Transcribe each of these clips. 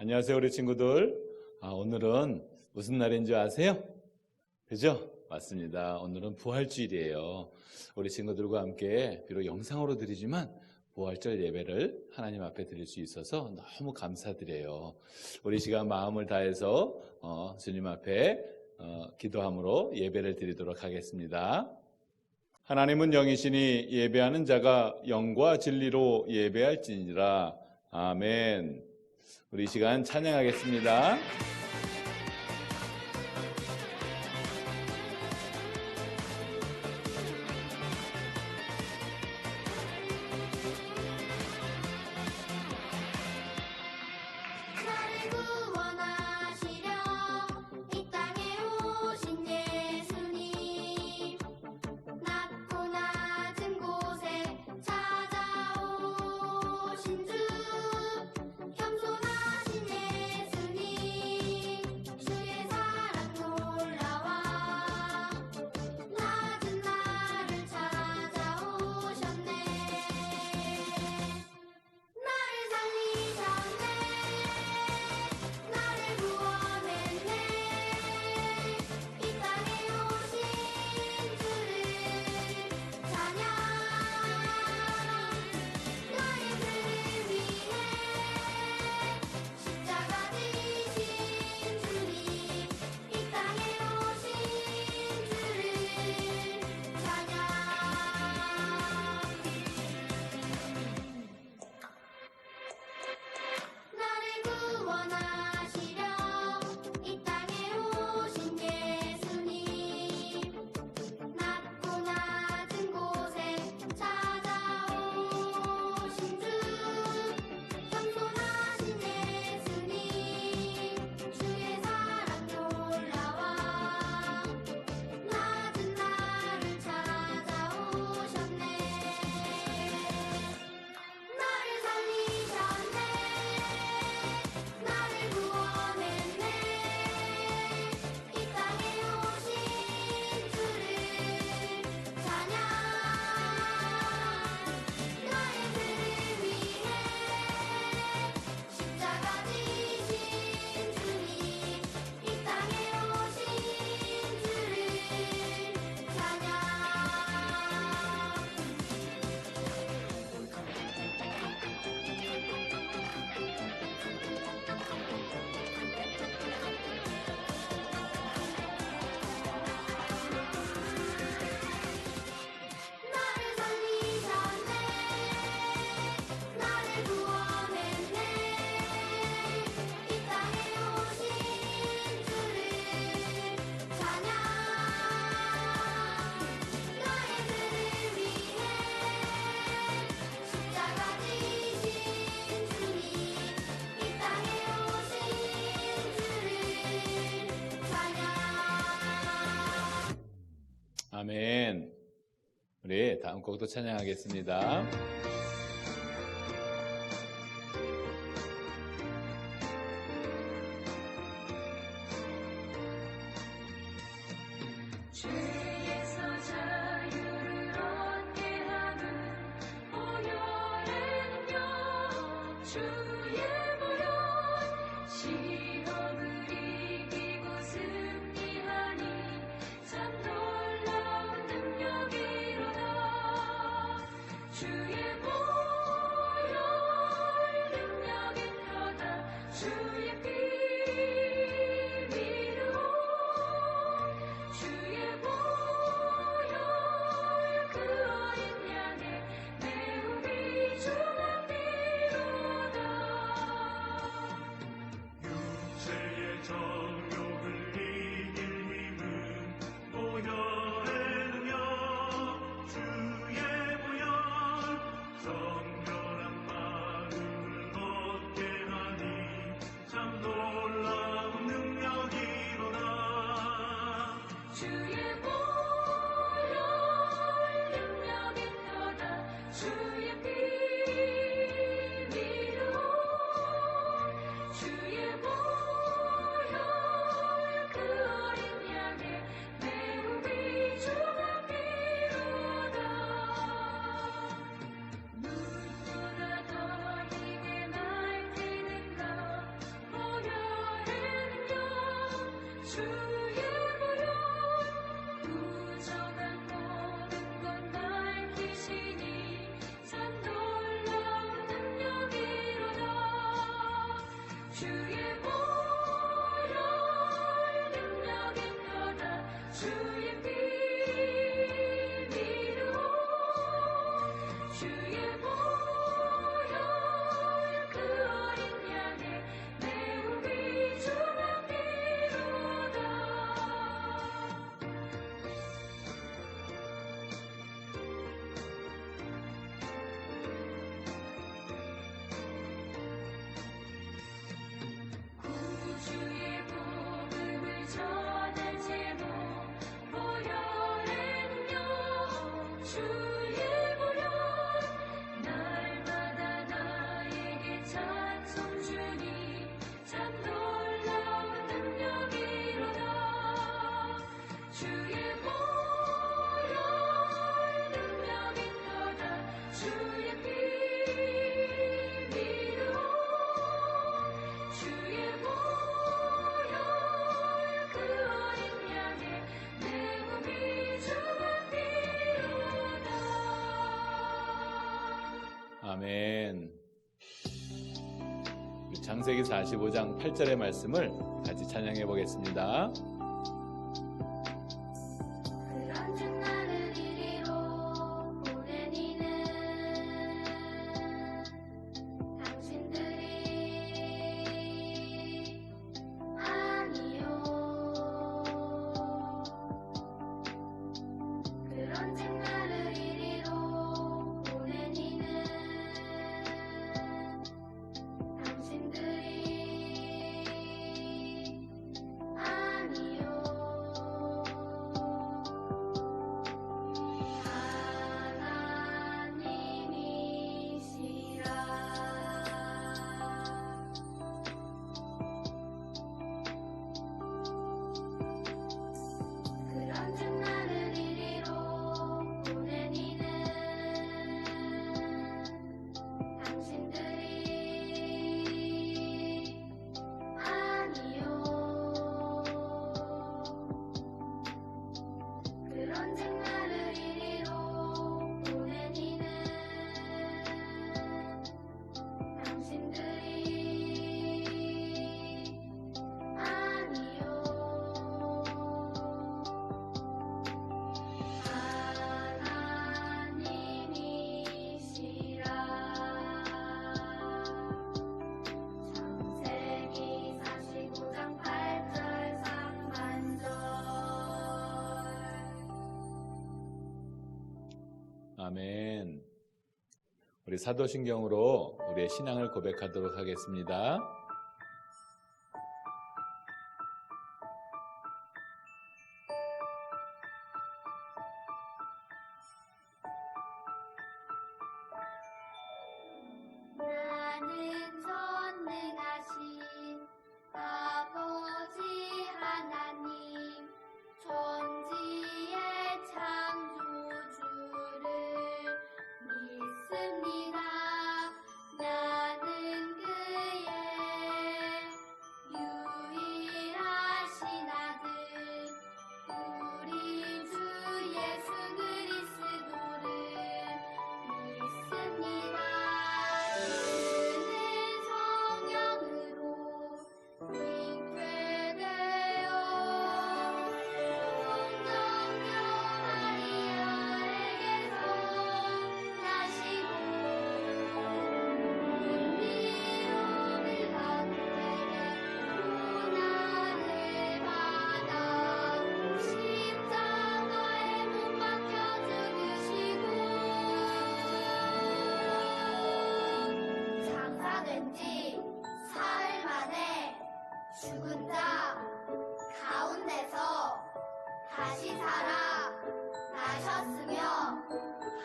안녕하세요, 우리 친구들. 오늘은 무슨 날인 줄 아세요? 그죠? 맞습니다. 오늘은 부활주일이에요. 우리 친구들과 함께 비록 영상으로 드리지만 부활절 예배를 하나님 앞에 드릴 수 있어서 너무 감사드려요. 우리 시간 마음을 다해서 주님 앞에 기도함으로 예배를 드리도록 하겠습니다. 하나님은 영이시니 예배하는 자가 영과 진리로 예배할지니라. 아멘. 우리 이 시간 찬양하겠습니다. 나를 구원하시려 이 땅에 오신 예수님, 낮고 낮은 곳에 찾아오신 주, 겸손하신 예수님, 주의 사랑 놀라와 낮은 나를 찾아오셨네. 나를 살리셨네. 나를 구원했네. 이 땅에 오신 주를 찬양. 나의 죄를 위해 십자가 지신 주님, 이 땅에 오신 주를 찬양. 나를 구원하시려 이 땅에 오신 예수님, 낮고 낮은 곳에 찾아오신 주, 겸손하신 예수님, 주의 사랑 놀라와 낮은 나를 찾아오셨네. 나를 살리셨네. 나를 구원했네. 이 땅에 오신 주를 찬양. 나의 죄를 위해 십자가 지신 주님, 이 땅에 오신 주를 찬양. 나를 살리셨네. 나를 구원했네. 이 땅에 오신 주를 찬양. 나의 죄를 위해 십자가 지신 주님, 이 땅에 오신 주를 찬양. 아멘. 우리 다음 곡도 찬양하겠습니다. 죄에서 자유를 얻게 하는 보혈의 능력, 주의 보혈, 시험을 이기고 승리하니 참 놀라운 능력이로다. 주의 보혈 성주니 참 놀라운 능력이로다. 주의 보혈 능력인도다. 주의 피 믿으오. 주의 보혈 그 어린 양의 내 몸이 주의 피로다. 아멘. 우리 창세기 45장 8절의 말씀을 같이 찬양해 보겠습니다. 그런 즉 나를 이리로 보내니는 당신들이 아니요. 그런 즉 나를 이리로 보내니는 당신들이 아니요. 하나님이시라. 그런즉 나를 이리로 보내니는 당신들이 아니요. 그런즉 나를 이리로 보내니는 당신들이 아니요. 하나님이시라. 창세기 45장 8절 상반절. 아멘. 우리 사도신경으로 우리의 신앙을 고백하도록 하겠습니다. 나는 전능하신 아버지 하나님 천지의 창조주를 믿습니다. 나는 그의 유일하신 아들 우리 주 예수 그리스도를 믿습니다. 그는 성령으로 잉태되어 성령녀 마리아에게서 나시고 미움을 받되 고난을 받아 십자가에 못 박혀 죽으시고 장사된 지 사흘 만에 죽은 자 가운데서 다시 살아 나셨으며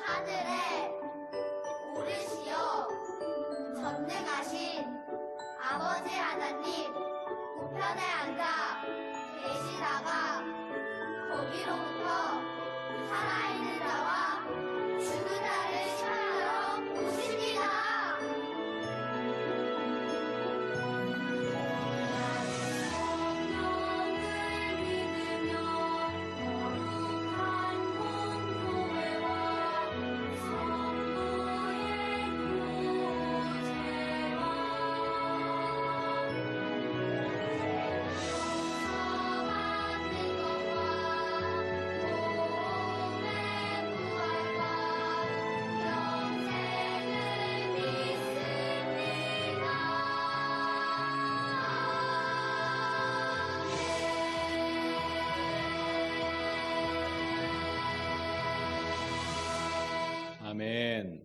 하늘에 오르시어 전능하신 아버지 하나님 우편에 앉아 계시다가 거기로부터 살아있는 자와 죽은 자를 심하러 오십니다. 성령을 믿으며 거룩한 공교회와 성도의 교제와 용서받는 것과 몸의 부활과 영생을 믿습니다. 아멘.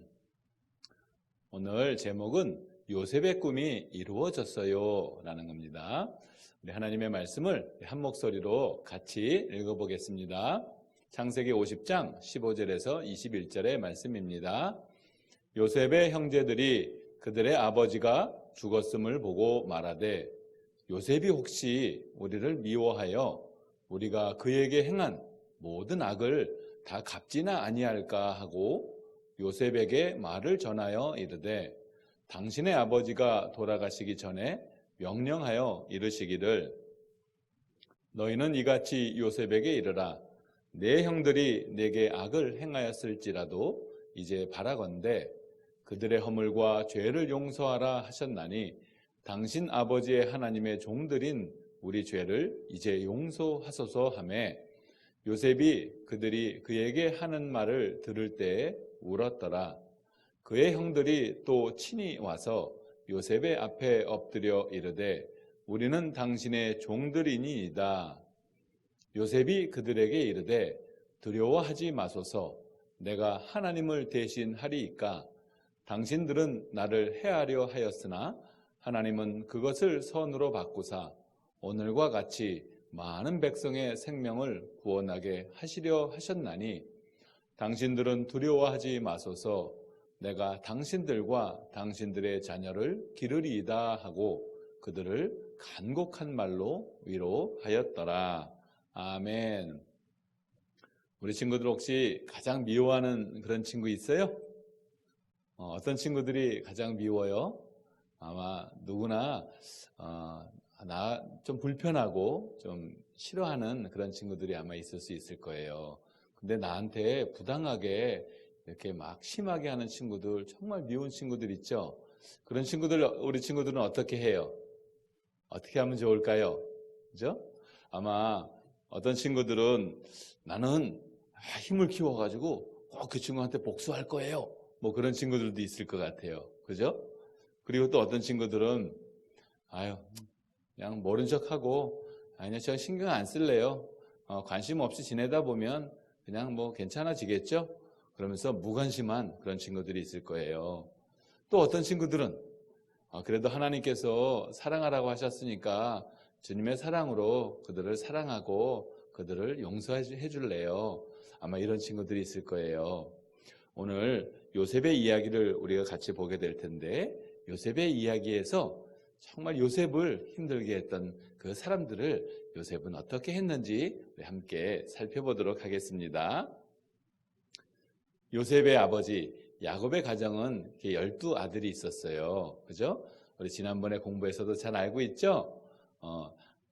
오늘 제목은 요셉의 꿈이 이루어졌어요 라는 겁니다. 우리 하나님의 말씀을 한 목소리로 같이 읽어보겠습니다. 창세기 50장 15절에서 21절의 말씀입니다. 요셉의 형제들이 그들의 아버지가 죽었음을 보고 말하되 요셉이 혹시 우리를 미워하여 우리가 그에게 행한 모든 악을 다 갚지나 아니할까 하고 요셉에게 말을 전하여 이르되 당신의 아버지가 돌아가시기 전에 명령하여 이르시기를 너희는 이같이 요셉에게 이르라 내 형들이 내게 악을 행하였을지라도 이제 바라건대 그들의 허물과 죄를 용서하라 하셨나니 당신 아버지의 하나님의 종들인 우리 죄를 이제 용서하소서 하며 요셉이 그들이 그에게 하는 말을 들을 때에 울었더라. 그의 형들이 또 친히 와서 요셉의 앞에 엎드려 이르되 우리는 당신의 종들이니이다. 요셉이 그들에게 이르되 두려워하지 마소서 내가 하나님을 대신하리이까 당신들은 나를 해하려 하였으나 하나님은 그것을 선으로 바꾸사 오늘과 같이 많은 백성의 생명을 구원하게 하시려 하셨나니 당신들은 두려워하지 마소서 내가 당신들과 당신들의 자녀를 기르리이다 하고 그들을 간곡한 말로 위로하였더라. 아멘. 우리 친구들 혹시 가장 미워하는 그런 친구 있어요? 어떤 친구들이 가장 미워요? 아마 누구나 나 좀 불편하고 좀 싫어하는 그런 친구들이 아마 있을 수 있을 거예요. 근데 나한테 부당하게 이렇게 막 심하게 하는 친구들, 정말 미운 친구들 있죠? 그런 친구들, 우리 친구들은 어떻게 해요? 어떻게 하면 좋을까요? 그죠? 아마 어떤 친구들은 나는 힘을 키워가지고 꼭 그 친구한테 복수할 거예요. 뭐 그런 친구들도 있을 것 같아요. 그죠? 그리고 또 어떤 친구들은 그냥 모른 척하고 아니요 저 신경 안 쓸래요. 관심 없이 지내다 보면 그냥 뭐 괜찮아지겠죠? 그러면서 무관심한 그런 친구들이 있을 거예요. 또 어떤 친구들은 그래도 하나님께서 사랑하라고 하셨으니까 주님의 사랑으로 그들을 사랑하고 그들을 용서해 줄래요. 아마 이런 친구들이 있을 거예요. 오늘 요셉의 이야기를 우리가 같이 보게 될 텐데 요셉의 이야기에서 정말 요셉을 힘들게 했던 그 사람들을 요셉은 어떻게 했는지 우리 함께 살펴보도록 하겠습니다. 요셉의 아버지 야곱의 가정은 12아들이 있었어요. 그죠? 우리 지난번에 공부에서도 잘 알고 있죠?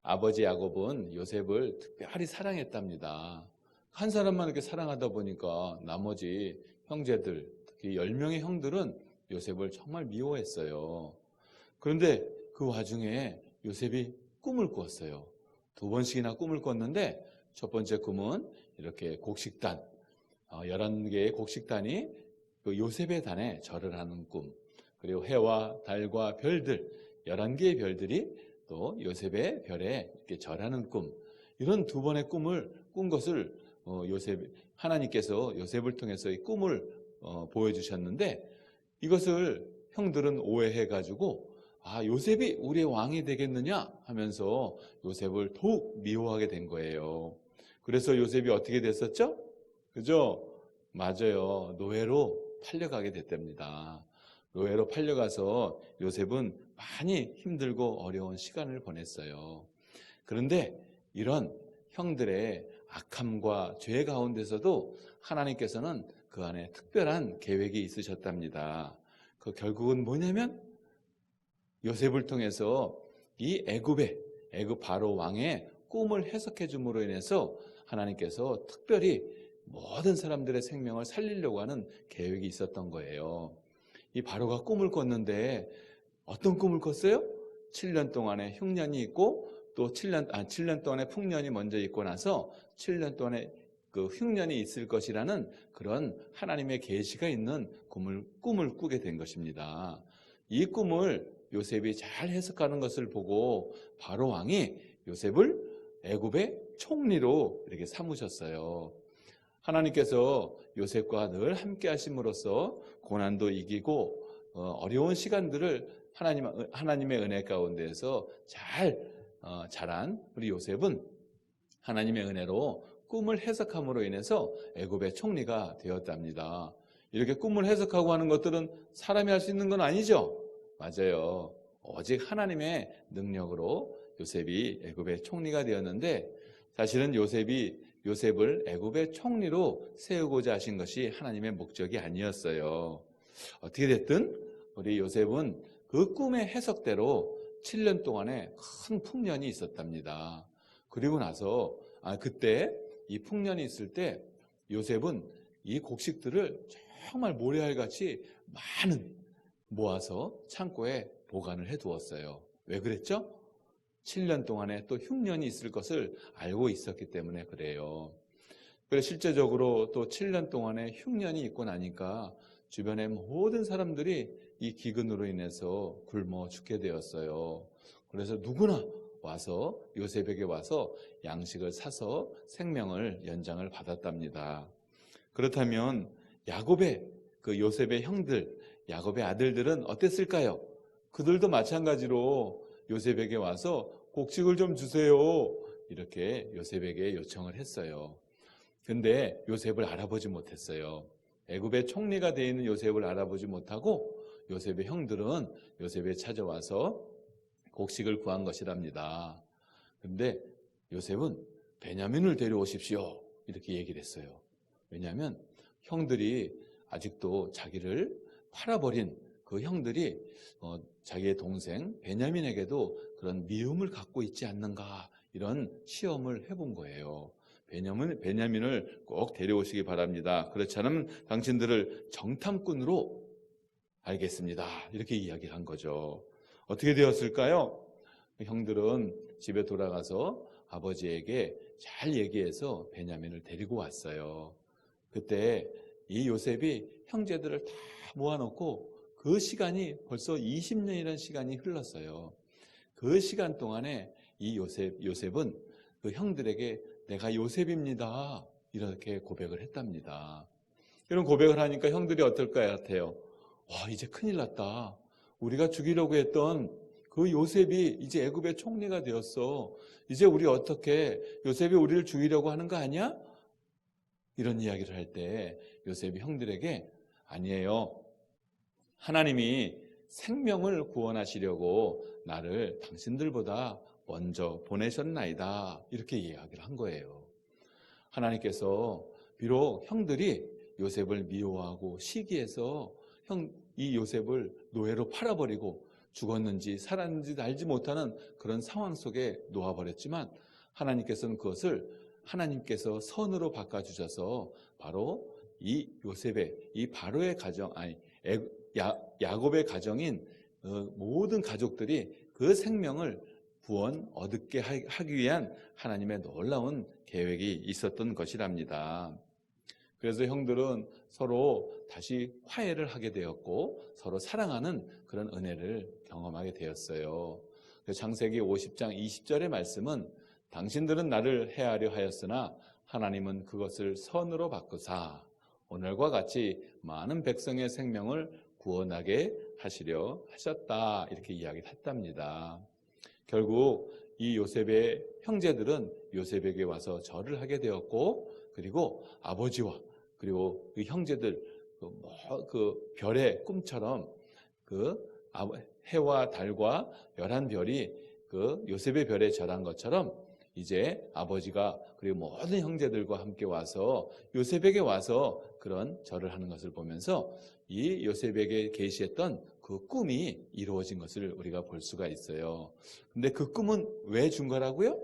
아버지 야곱은 요셉을 특별히 사랑했답니다. 한 사람만 이렇게 사랑하다 보니까 나머지 형제들, 특히 10명의 형들은 요셉을 정말 미워했어요. 그런데 그 와중에 요셉이 꿈을 꿨어요. 2번씩이나 꿈을 꿨는데 첫 번째 꿈은 이렇게 곡식단, 11개의 곡식단이 그 요셉의 단에 절을 하는 꿈, 그리고 해와 달과 별들, 11개의 별들이 또 요셉의 별에 이렇게 절하는 꿈, 이런 2번의 꿈을 꾼 것을 하나님께서 요셉을 통해서 이 꿈을 보여주셨는데 이것을 형들은 오해해가지고 요셉이 우리의 왕이 되겠느냐 하면서 요셉을 더욱 미워하게 된 거예요. 그래서 요셉이 어떻게 됐었죠? 그죠? 맞아요. 노예로 팔려가게 됐답니다. 노예로 팔려가서 요셉은 많이 힘들고 어려운 시간을 보냈어요. 그런데 이런 형들의 악함과 죄 가운데서도 하나님께서는 그 안에 특별한 계획이 있으셨답니다. 그 결국은 뭐냐면 요셉을 통해서 이 애굽 바로 왕의 꿈을 해석해 줌으로 인해서 하나님께서 특별히 모든 사람들의 생명을 살리려고 하는 계획이 있었던 거예요. 이 바로가 꿈을 꿨는데 어떤 꿈을 꿨어요? 7년 동안의 흉년이 있고 또 7년 동안의 풍년이 먼저 있고 나서 7년 동안의 그 흉년이 있을 것이라는 그런 하나님의 계시가 있는 꿈을 꾸게 된 것입니다. 이 꿈을 요셉이 잘 해석하는 것을 보고 바로 왕이 요셉을 애굽의 총리로 이렇게 삼으셨어요. 하나님께서 요셉과 늘 함께 하심으로써 고난도 이기고 어려운 시간들을 하나님의 은혜 가운데에서 자란 우리 요셉은 하나님의 은혜로 꿈을 해석함으로 인해서 애굽의 총리가 되었답니다. 이렇게 꿈을 해석하고 하는 것들은 사람이 할 수 있는 건 아니죠? 맞아요. 오직 하나님의 능력으로 요셉이 애굽의 총리가 되었는데, 사실은 요셉을 애굽의 총리로 세우고자 하신 것이 하나님의 목적이 아니었어요. 어떻게 됐든 우리 요셉은 그 꿈의 해석대로 7년 동안에 큰 풍년이 있었답니다. 그리고 나서 그때 이 풍년이 있을 때 요셉은 이 곡식들을 정말 모래알같이 많은 모아서 창고에 보관을 해두었어요. 왜 그랬죠? 7년 동안에 또 흉년이 있을 것을 알고 있었기 때문에 그래요. 그래서 실제적으로 또 7년 동안에 흉년이 있고 나니까 주변의 모든 사람들이 이 기근으로 인해서 굶어 죽게 되었어요. 그래서 누구나 와서 요셉에게 와서 양식을 사서 생명을 연장을 받았답니다. 그렇다면 야곱의 그 요셉의 형들, 야곱의 아들들은 어땠을까요? 그들도 마찬가지로 요셉에게 와서 곡식을 좀 주세요, 이렇게 요셉에게 요청을 했어요. 근데 요셉을 알아보지 못했어요. 애굽의 총리가 되어 있는 요셉을 알아보지 못하고 요셉의 형들은 요셉에 찾아와서 곡식을 구한 것이랍니다. 근데 요셉은 베냐민을 데려오십시오, 이렇게 얘기를 했어요. 왜냐하면 형들이 아직도 자기를 팔아버린 그 형들이 자기의 동생 베냐민에게도 그런 미움을 갖고 있지 않는가, 이런 시험을 해본 거예요. 베냐민을 꼭 데려오시기 바랍니다. 그렇지 않으면 당신들을 정탐꾼으로 알겠습니다, 이렇게 이야기를 한 거죠. 어떻게 되었을까요? 형들은 집에 돌아가서 아버지에게 잘 얘기해서 베냐민을 데리고 왔어요. 그때 이 요셉이 형제들을 다 모아놓고 그 시간이 벌써 20년이라는 시간이 흘렀어요. 그 시간 동안에 이 요셉은 그 형들에게 내가 요셉입니다, 이렇게 고백을 했답니다. 이런 고백을 하니까 형들이 어떨 것 같아요? 와, 이제 큰일 났다. 우리가 죽이려고 했던 그 요셉이 이제 애굽의 총리가 되었어. 이제 우리 어떻게, 요셉이 우리를 죽이려고 하는 거 아니야? 이런 이야기를 할 때 요셉이 형들에게 아니에요, 하나님이 생명을 구원하시려고 나를 당신들보다 먼저 보내셨나이다, 이렇게 이야기를 한 거예요. 하나님께서 비록 형들이 요셉을 미워하고 시기해서 이 요셉을 노예로 팔아버리고 죽었는지 살았는지 알지 못하는 그런 상황 속에 놓아버렸지만, 하나님께서는 그것을 하나님께서 선으로 바꿔주셔서 바로 이 요셉의, 이 바로의 가정, 야곱의 가정인 모든 가족들이 그 생명을 구원 얻게 하기 위한 하나님의 놀라운 계획이 있었던 것이랍니다. 그래서 형들은 서로 다시 화해를 하게 되었고 서로 사랑하는 그런 은혜를 경험하게 되었어요. 창세기 50장 20절의 말씀은 당신들은 나를 해하려 하였으나 하나님은 그것을 선으로 바꾸사 오늘과 같이 많은 백성의 생명을 구원하게 하시려 하셨다, 이렇게 이야기를 했답니다. 결국 이 요셉의 형제들은 요셉에게 와서 절을 하게 되었고, 그리고 아버지와 그리고 그 형제들 그 별의 꿈처럼 그 해와 달과 11별이 그 요셉의 별에 절한 것처럼 이제 아버지가 그리고 모든 형제들과 함께 와서 요셉에게 와서 그런 절을 하는 것을 보면서 이 요셉에게 계시했던 그 꿈이 이루어진 것을 우리가 볼 수가 있어요. 근데 그 꿈은 왜 준 거라고요?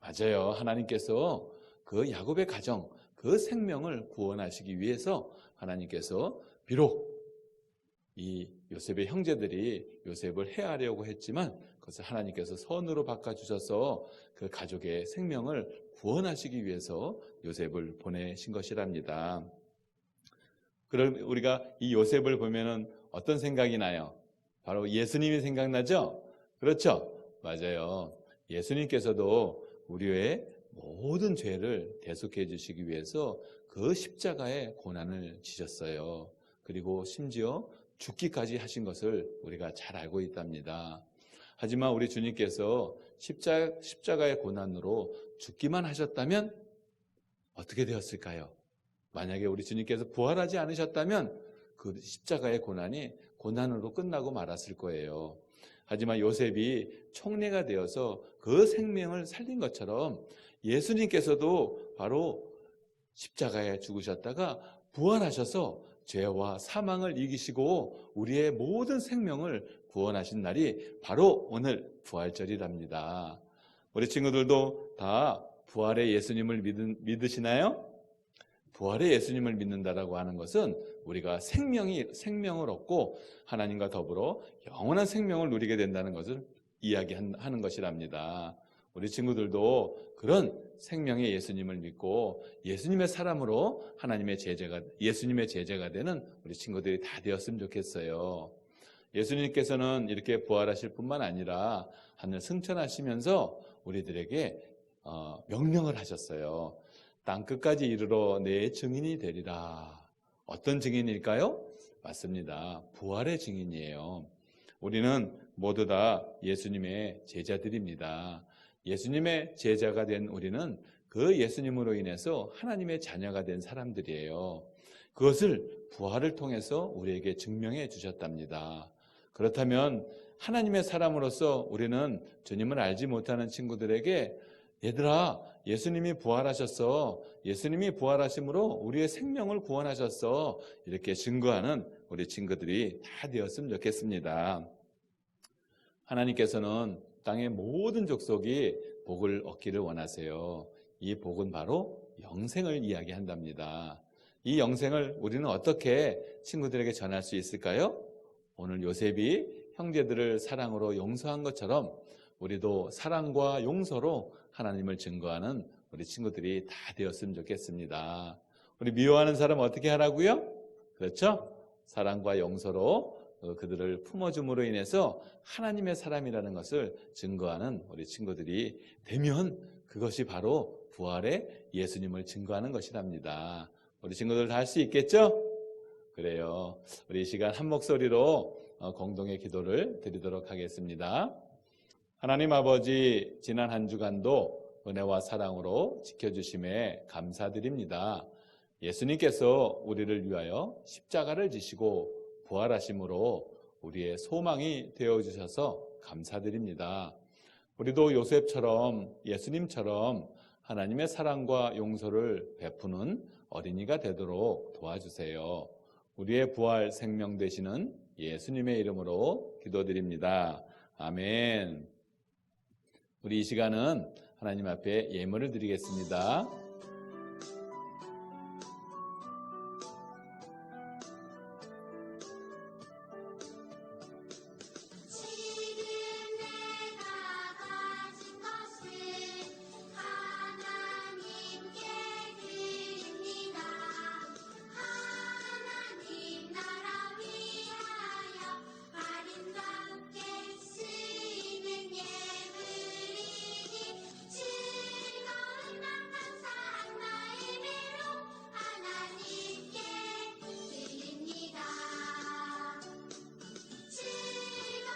맞아요. 하나님께서 그 야곱의 가정, 그 생명을 구원하시기 위해서 하나님께서 비록 이 요셉의 형제들이 요셉을 해하려고 했지만 그것을 하나님께서 선으로 바꿔주셔서 그 가족의 생명을 구원하시기 위해서 요셉을 보내신 것이랍니다. 그럼 우리가 이 요셉을 보면은 어떤 생각이 나요? 바로 예수님이 생각나죠? 그렇죠? 맞아요. 예수님께서도 우리의 모든 죄를 대속해 주시기 위해서 그 십자가의 고난을 지셨어요. 그리고 심지어 죽기까지 하신 것을 우리가 잘 알고 있답니다. 하지만 우리 주님께서 십자가의 고난으로 죽기만 하셨다면 어떻게 되었을까요? 만약에 우리 주님께서 부활하지 않으셨다면 그 십자가의 고난이 고난으로 끝나고 말았을 거예요. 하지만 요셉이 총리가 되어서 그 생명을 살린 것처럼 예수님께서도 바로 십자가에 죽으셨다가 부활하셔서 죄와 사망을 이기시고 우리의 모든 생명을 구원하신 날이 바로 오늘 부활절이랍니다. 우리 친구들도 다 부활의 예수님을 믿으시나요? 부활의 예수님을 믿는다라고 하는 것은 우리가 생명을 얻고 하나님과 더불어 영원한 생명을 누리게 된다는 것을 이야기하는 것이랍니다. 우리 친구들도 그런 생명의 예수님을 믿고 예수님의 사람으로 예수님의 제자가 되는 우리 친구들이 다 되었으면 좋겠어요. 예수님께서는 이렇게 부활하실 뿐만 아니라 하늘 승천하시면서 우리들에게 명령을 하셨어요. 땅 끝까지 이르러 내 증인이 되리라. 어떤 증인일까요? 맞습니다. 부활의 증인이에요. 우리는 모두 다 예수님의 제자들입니다. 예수님의 제자가 된 우리는 그 예수님으로 인해서 하나님의 자녀가 된 사람들이에요. 그것을 부활을 통해서 우리에게 증명해 주셨답니다. 그렇다면 하나님의 사람으로서 우리는 주님을 알지 못하는 친구들에게 얘들아, 예수님이 부활하셨어. 예수님이 부활하심으로 우리의 생명을 구원하셨어. 이렇게 증거하는 우리 친구들이 다 되었으면 좋겠습니다. 하나님께서는 땅의 모든 족속이 복을 얻기를 원하세요. 이 복은 바로 영생을 이야기한답니다. 이 영생을 우리는 어떻게 친구들에게 전할 수 있을까요? 오늘 요셉이 형제들을 사랑으로 용서한 것처럼 우리도 사랑과 용서로 하나님을 증거하는 우리 친구들이 다 되었으면 좋겠습니다. 우리 미워하는 사람 어떻게 하라고요? 그렇죠? 사랑과 용서로 그들을 품어줌으로 인해서 하나님의 사람이라는 것을 증거하는 우리 친구들이 되면 그것이 바로 부활의 예수님을 증거하는 것이랍니다. 우리 친구들 다 할 수 있겠죠? 그래요. 우리 이 시간 한 목소리로 공동의 기도를 드리도록 하겠습니다. 하나님 아버지, 지난 한 주간도 은혜와 사랑으로 지켜주심에 감사드립니다. 예수님께서 우리를 위하여 십자가를 지시고 부활하심으로 우리의 소망이 되어주셔서 감사드립니다. 우리도 요셉처럼 예수님처럼 하나님의 사랑과 용서를 베푸는 어린이가 되도록 도와주세요. 우리의 부활 생명 되시는 예수님의 이름으로 기도드립니다. 아멘. 우리 이 시간은 하나님 앞에 예물을 드리겠습니다. 지금 내가 가진 것을 하나님께 드립니다. 하나님 나라 위하여 아름답게 쓰이는 예물이니 즐거운 날 감사한 마음으로 하나님께 드립니다. 즐거운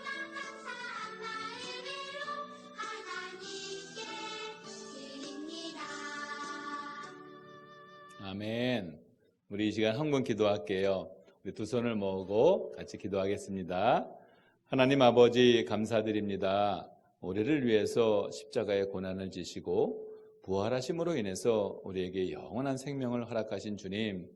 날 감사한 마음으로 하나님께 드립니다. 아멘. 우리 이 시간 헌금 기도할게요. 우리 두 손을 모으고 같이 기도하겠습니다. 하나님 아버지 감사드립니다. 우리를 위해서 십자가의 고난을 지시고 부활하심으로 인해서 우리에게 영원한 생명을 허락하신 주님,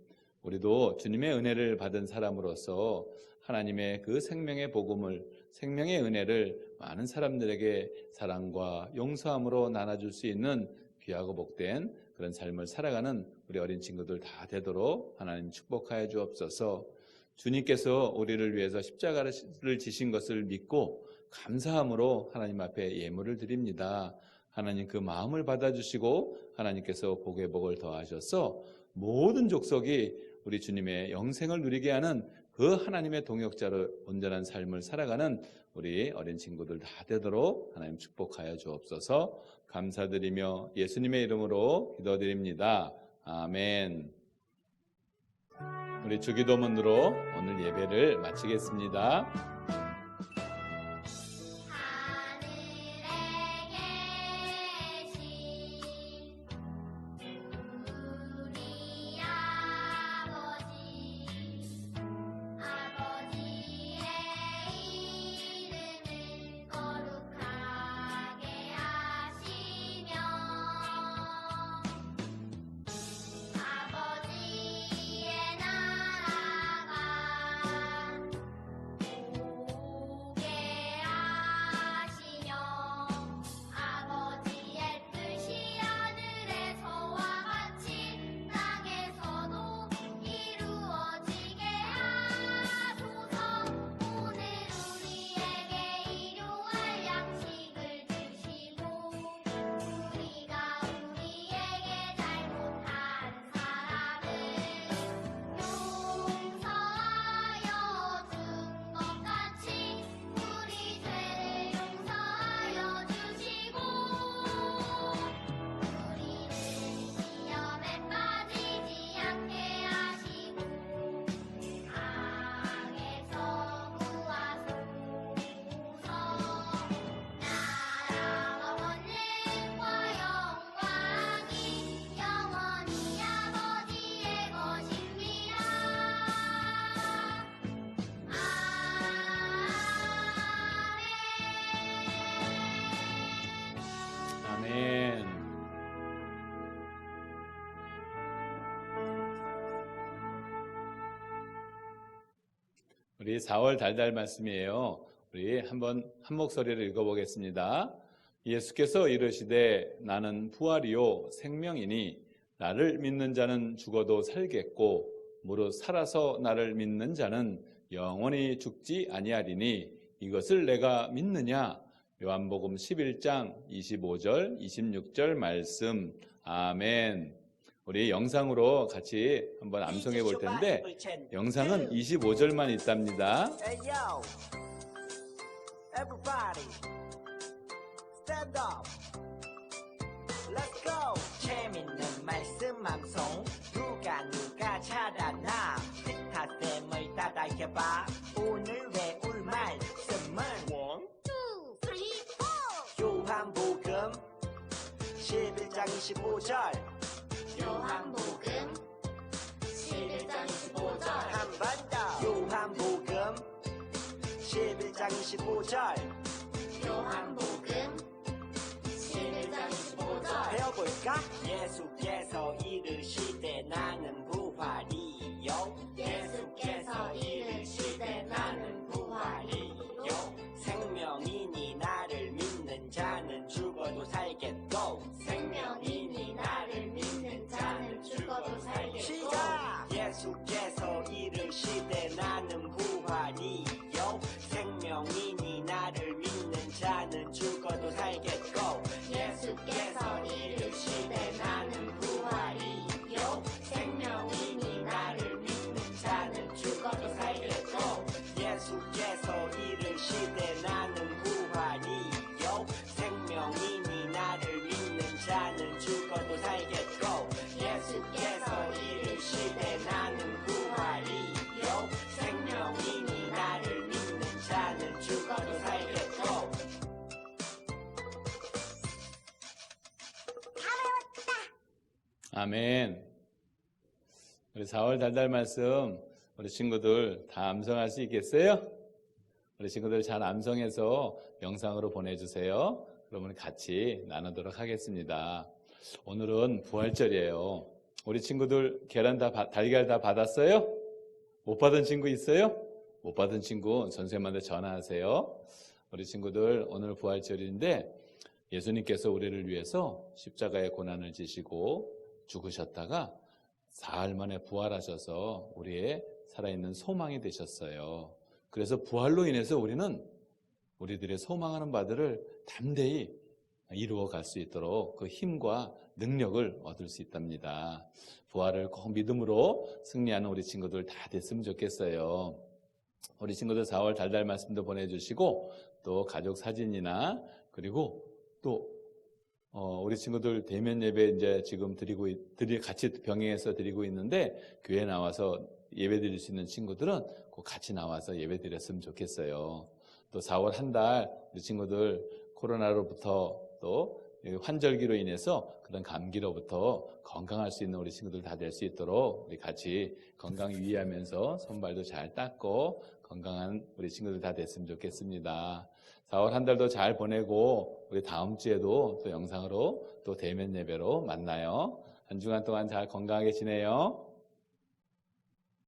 우리도 주님의 은혜를 받은 사람으로서 하나님의 그 생명의 복음을, 생명의 은혜를 많은 사람들에게 사랑과 용서함으로 나눠줄 수 있는 귀하고 복된 그런 삶을 살아가는 우리 어린 친구들 다 되도록 하나님 축복하여 주옵소서. 주님께서 우리를 위해서 십자가를 지신 것을 믿고 감사함으로 하나님 앞에 예물을 드립니다. 하나님 그 마음을 받아주시고 하나님께서 복의 복을 더하셔서 모든 족속이 우리 주님의 영생을 누리게 하는 그 하나님의 동역자로 온전한 삶을 살아가는 우리 어린 친구들 다 되도록 하나님 축복하여 주옵소서. 감사드리며 예수님의 이름으로 기도드립니다. 아멘. 우리 주기도문으로 오늘 예배를 마치겠습니다. 하늘에 계신 우리 아버지의 이름을 우리 4월 달달 말씀이에요. 우리 한번 한 목소리를 읽어보겠습니다. 예수께서 이르시되 나는 부활이요 생명이니 나를 믿는 자는 죽어도 살겠고 무릇 살아서 나를 믿는 자는 영원히 죽지 아니하리니 이것을 내가 믿느냐? 요한복음 11장 25절 26절 말씀. 아멘. 우리 영상으로 같이 한번 암송해 볼 텐데 영상은 25절만 있답니다. Hey yo, everybody, stand up. Let's go. 재밌는 말씀 암송. 누가 잘하나? 기타쌤을 따라해봐. 오늘 외울 말씀은 1, 2, 3, 4 요한복음 11장 25절. 요한복음 11장 25절 한 번 더. 요한복음 11장 25절. 요한복음 11장 25절 배워볼까? 예수께서 이르시되 나는 부활이요. 예수께서 이르시되 나는 부활이요 생명이니 나를 믿는 자는 죽어도 살겠고. 생명이니 나를 믿는 자는 죽어도 살겠고 시작! 예수께서 이르시되 나는 부활이요. 생명이니 나를 믿는 자는 죽어도 살겠고. 예수께서 이르시되 나는 부활이요 생명이니 나를 믿는 자는 죽어도 살겠고 예수께서 이르시되 나는 부활이요. 생명이니 나를 믿는 자는 죽어도 살겠고. 예수께서 이르시되 나는 부활이요 생명이니 나를 믿는 자는 죽어도 살겠고 아멘. 우리 4월 달달 말씀 우리 친구들 다 암송할 수 있겠어요? 우리 친구들 잘 암송해서 영상으로 보내주세요. 그러면 같이 나누도록 하겠습니다. 오늘은 부활절이에요. 우리 친구들 달걀 다 받았어요? 못 받은 친구 있어요? 못 받은 친구 선생님한테 전화하세요. 우리 친구들 오늘 부활절인데 예수님께서 우리를 위해서 십자가의 고난을 지시고 죽으셨다가 사흘 만에 부활하셔서 우리의 살아있는 소망이 되셨어요. 그래서 부활로 인해서 우리는 우리들의 소망하는 바들을 담대히 이루어갈 수 있도록 그 힘과 능력을 얻을 수 있답니다. 부활을 꼭 믿음으로 승리하는 우리 친구들 다 됐으면 좋겠어요. 우리 친구들 4월 달달 말씀도 보내주시고 또 가족 사진이나 그리고 또 우리 친구들 대면 예배 이제 지금 같이 병행해서 드리고 있는데 교회 나와서 예배 드릴 수 있는 친구들은 꼭 같이 나와서 예배 드렸으면 좋겠어요. 또 4월 한 달 우리 친구들 코로나로부터 또 환절기로 인해서 그런 감기로부터 건강할 수 있는 우리 친구들 다 될 수 있도록 우리 같이 건강 유의하면서 손발도 잘 닦고 건강한 우리 친구들 다 됐으면 좋겠습니다. 4월 한 달도 잘 보내고 우리 다음 주에도 또 영상으로 또 대면 예배로 만나요. 한 주간 동안 잘 건강하게 지내요.